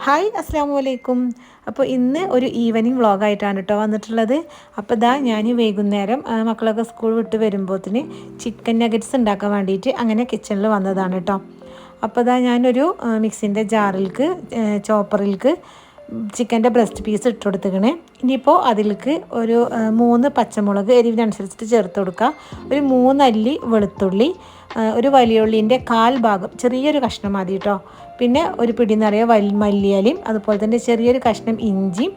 Hi അസ്സാം വലൈക്കും. അപ്പോൾ ഇന്ന് ഒരു ഈവനിങ് വ്ളോഗായിട്ടാണ് കേട്ടോ വന്നിട്ടുള്ളത്. അപ്പോൾ ഇതാ ഞാൻ വൈകുന്നേരം മക്കളൊക്കെ സ്കൂൾ വിട്ട് വരുമ്പോഴത്തിന് ചിക്കൻ നഗറ്റ്സ് ഉണ്ടാക്കാൻ വേണ്ടിയിട്ട് അങ്ങനെ കിച്ചണിൽ വന്നതാണ് കേട്ടോ. അപ്പോൾ ഇതാ ഞാനൊരു മിക്സിൻ്റെ ജാറിലേക്ക് ചോപ്പറിലേക്ക് ചിക്കൻ്റെ ബ്രസ്റ്റ് പീസ് ഇട്ട് കൊടുത്തിക്കണേ. ഇനിയിപ്പോൾ അതിലേക്ക് ഒരു 3 പച്ചമുളക് എരിവിനനുസരിച്ചിട്ട് ചേർത്ത് കൊടുക്കുക. ഒരു 3 അല്ലി വെളുത്തുള്ളി, ഒരു വലിയ ഉള്ളീൻ്റെ 1/4 ഭാഗം ചെറിയൊരു കഷ്ണം മതി കേട്ടോ. പിന്നെ ഒരു പിടി നിറയെ മല്ലിയിലയും അതുപോലെ തന്നെ ചെറിയൊരു കഷ്ണം ഇഞ്ചിയും,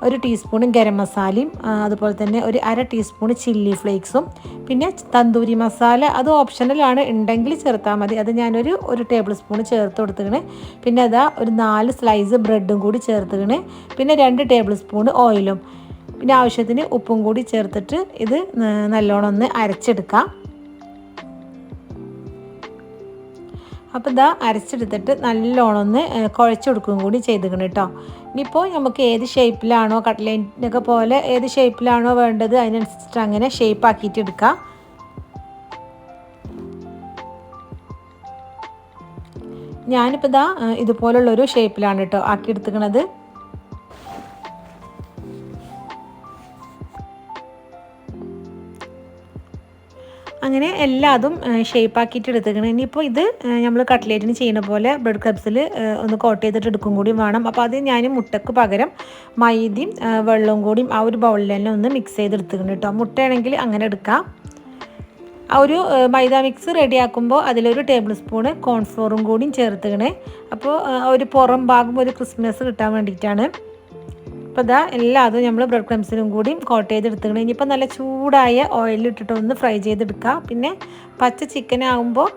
ഒരു ടീസ്പൂൺ ഗരം മസാലയും, അതുപോലെ തന്നെ ഒരു 1/2 ടീസ്പൂൺ ചില്ലി ഫ്ലേക്സും, പിന്നെ തന്തൂരി മസാല അത് ഓപ്ഷണലാണ്, ഉണ്ടെങ്കിൽ ചേർത്താൽ മതി. അത് ഞാനൊരു ടേബിൾ സ്പൂൺ ചേർത്ത് കൊടുത്തിക്കണേ. പിന്നെ അതാ ഒരു 4 സ്ലൈസ് ബ്രെഡും കൂടി ചേർത്തിക്കണേ. പിന്നെ 2 ടേബിൾ സ്പൂൺ ഓയിലും, പിന്നെ ആവശ്യത്തിന് ഉപ്പും കൂടി ചേർത്തിട്ട് ഇത് നല്ലോണം ഒന്ന് അരച്ചെടുക്കാം. അപ്പോൾ ഇതാ അരച്ചെടുത്തിട്ട് നല്ലോണം ഒന്ന് കുഴച്ച് കൊടുക്കുകയും കൂടി ചെയ്തിക്കണം കേട്ടോ. ഇനിയിപ്പോൾ നമുക്ക് ഏത് ഷേപ്പിലാണോ കട്ട്ലേറ്റിനൊക്കെ പോലെ ഏത് ഷേപ്പിലാണോ വേണ്ടത് അതിനനുസരിച്ചിട്ട് അങ്ങനെ ഷേപ്പ് ആക്കിയിട്ട് എടുക്കാം. ഞാനിപ്പോൾ ഇതാ ഇതുപോലുള്ളൊരു ഷേപ്പിലാണ് കേട്ടോ ആക്കിയെടുത്തിക്കണത്. അങ്ങനെ എല്ലാതും ഷേപ്പാക്കിയിട്ട് എടുത്തേക്കണം. ഇനിയിപ്പോൾ ഇത് നമ്മൾ കട്ട്ലേറ്റിന് ചെയ്യുന്ന പോലെ ബ്രെഡ് ക്രബ്സിൽ ഒന്ന് കോട്ട് ചെയ്തിട്ട് എടുക്കും കൂടി വേണം. അപ്പോൾ അത് ഞാൻ മുട്ടക്ക് പകരം മൈദയും വെള്ളവും കൂടിയും ആ ഒരു ബൗളിൽ തന്നെ ഒന്ന് മിക്സ് ചെയ്തെടുത്തേക്കണം കേട്ടോ. മുട്ടയാണെങ്കിൽ അങ്ങനെ എടുക്കാം. ആ ഒരു മൈദ മിക്സ് റെഡിയാക്കുമ്പോൾ അതിലൊരു ടേബിൾ സ്പൂണ് കോൺഫ്ലോറും കൂടിയും ചേർത്തേക്കണേ. അപ്പോൾ ഒരു പുറം ഭാഗം ഒരു ക്രിസ്മസ് കിട്ടാൻ വേണ്ടിയിട്ടാണ്. അപ്പോൾ ഇതാ എല്ലാതും നമ്മൾ ബ്രെഡ് ക്രംസിലും കൂടി കോട്ട് ചെയ്തെടുത്തുക്കണം. ഇനിയിപ്പോൾ നല്ല ചൂടായ ഓയിലിട്ടിട്ട് ഒന്ന് ഫ്രൈ ചെയ്തെടുക്കുക. പിന്നെ പച്ച ചിക്കൻ ആകുമ്പോൾ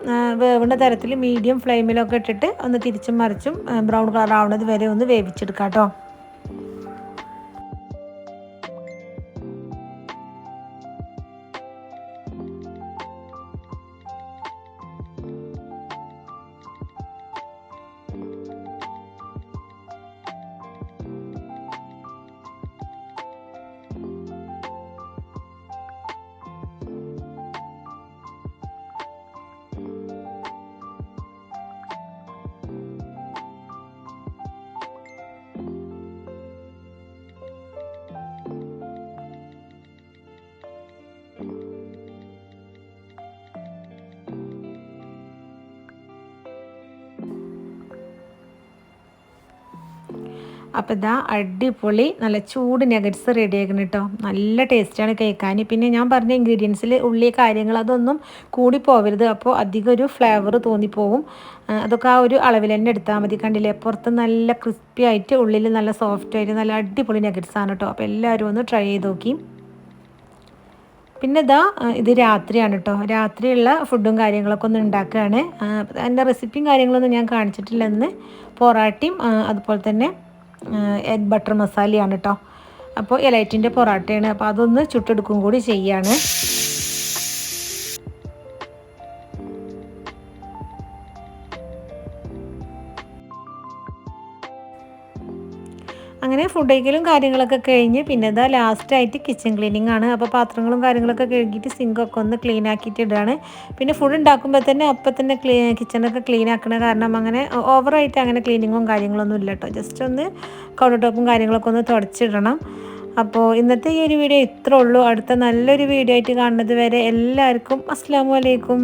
വേവുന്ന തരത്തിൽ മീഡിയം ഫ്ലെയിമിലൊക്കെ ഇട്ടിട്ട് ഒന്ന് തിരിച്ചും മറിച്ചും ബ്രൗൺ കളർ ആവുന്നത് വരെ ഒന്ന് വേവിച്ചെടുക്കാം കേട്ടോ. അപ്പോൾ ഇതാ അടിപൊളി നല്ല ചൂട് നഗറ്റ്സ് റെഡി ആക്കണം കേട്ടോ. നല്ല ടേസ്റ്റാണ് കഴിക്കാൻ. പിന്നെ ഞാൻ പറഞ്ഞ ഇൻഗ്രീഡിയൻസിൽ ഉള്ളി കാര്യങ്ങൾ അതൊന്നും കൂടി പോവരുത്. അപ്പോൾ അധികം ഒരു ഫ്ലേവർ തോന്നിപ്പോവും. അതൊക്കെ ആ ഒരു അളവിൽ തന്നെ എടുത്താൽ മതി. കണ്ടില്ലേ, പുറത്ത് നല്ല ക്രിസ്പി ആയിട്ട് ഉള്ളിൽ നല്ല സോഫ്റ്റ് ആയിട്ട് നല്ല അടിപൊളി നഗറ്റ്സ് ആണ് കേട്ടോ. അപ്പോൾ എല്ലാവരും ഒന്ന് ട്രൈ ചെയ്ത് നോക്കി. പിന്നെ ഇതാ ഇത് രാത്രിയാണ് കേട്ടോ. രാത്രിയുള്ള ഫുഡും കാര്യങ്ങളൊക്കെ ഒന്ന് ഉണ്ടാക്കുകയാണ്. എൻ്റെ റെസിപ്പിയും കാര്യങ്ങളൊന്നും ഞാൻ കാണിച്ചിട്ടില്ലെന്ന്. പൊറാട്ടയും അതുപോലെ തന്നെ എഗ് ബട്ടർ മസാലയാണ് കേട്ടോ. അപ്പോൾ എലൈറ്റിൻ്റെ പൊറാട്ടയാണ്. അപ്പോൾ അതൊന്ന് ചുട്ടെടുക്കും കൂടി ചെയ്യാണ്. അങ്ങനെ ഫുഡ് കഴിക്കലും കാര്യങ്ങളൊക്കെ കഴിഞ്ഞ് പിന്നെ ഇതാ ലാസ്റ്റായിട്ട് കിച്ചൺ ക്ലീനിങ് ആണ്. അപ്പോൾ പാത്രങ്ങളും കാര്യങ്ങളൊക്കെ കഴുകിയിട്ട് സിങ്കൊക്കെ ഒന്ന് ക്ലീൻ ആക്കിയിട്ട് ഇടുകയാണ്. പിന്നെ ഫുഡ് ഉണ്ടാക്കുമ്പോൾ തന്നെ അപ്പം തന്നെ കിച്ചണൊക്കെ ക്ലീൻ ആക്കണ കാരണം അങ്ങനെ ഓവറായിട്ട് അങ്ങനെ ക്ലീനിങ്ങും കാര്യങ്ങളൊന്നും ഇല്ല കേട്ടോ. ജസ്റ്റ് ഒന്ന് കൗണ്ടർ ടോപ്പും കാര്യങ്ങളൊക്കെ ഒന്ന് തുടച്ചിടണം. അപ്പോൾ ഇന്നത്തെ ഈ ഒരു വീഡിയോ ഇത്രേ ഉള്ളൂ. അടുത്ത നല്ലൊരു വീഡിയോ ആയിട്ട് കാണുന്നത് വരെ എല്ലാവർക്കും അസ്സലാമു അലൈക്കും.